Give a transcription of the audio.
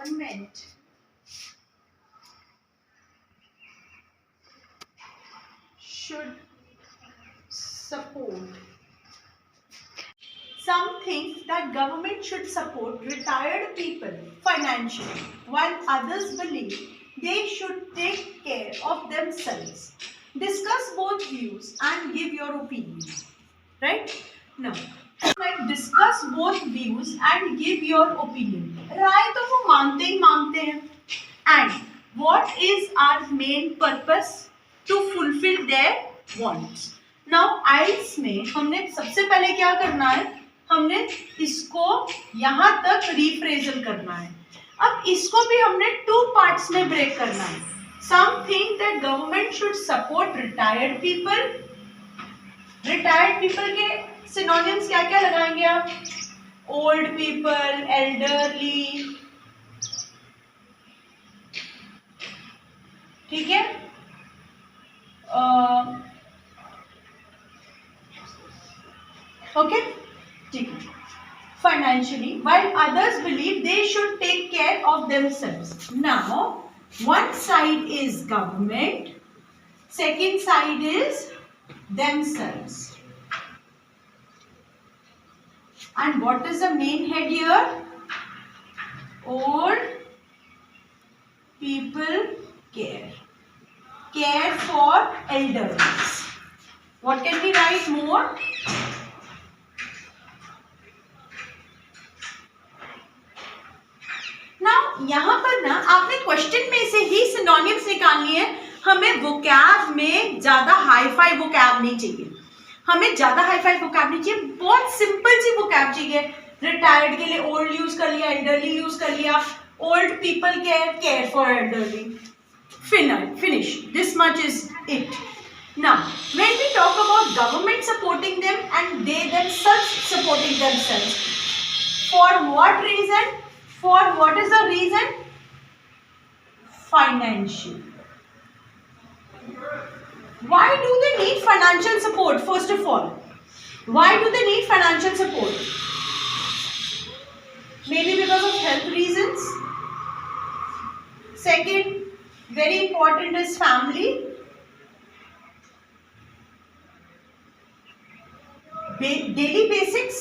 government should support. Some think that government should support retired people financially, while others believe they should take care of themselves. Discuss both views and give your opinion. Right? Now, like discuss both views and give your opinion. राय तो वो मानते ही मानते हैं. And what is our main purpose? To fulfill their wants. Now, ielts में हमने सबसे पहले क्या करना है? हमने इसको यहाँ तक रिफ्रेजल करना है. अब इसको भी हमने 2 पार्ट्स में ब्रेक करना है. Some think that government should support retired people. Retired people के synonyms क्या क्या लगाएंगे आप? Old people, elderly. ठीक है? Okay? ठीक है. Financially, while others believe they should take care of themselves. Now, one side is government, second side is themselves. And what is the main head here? Old people care. Care for elders. What can we write more? यहाँ पर ना आपने question में से ही synonyms निकालनी है. हमें vocab में ज्यादा हाई फाई वोकैब नहीं चाहिए. हमें ज्यादा हाई फाई वोकैब नहीं चाहिए. बहुत सिंपल सी वोकैब चाहिए. रिटायर्ड के लिए ओल्ड यूज कर लिया, एल्डरली यूज कर लिया, old people care, care for elderly. Finish. This much is it. Now, when we talk about government supporting them and they themselves supporting themselves, for what reason? For what is the reason? Financial. Why do they need financial support? First of all, why do they need financial support? Maybe because of health reasons. Second, very important is family. Daily basics.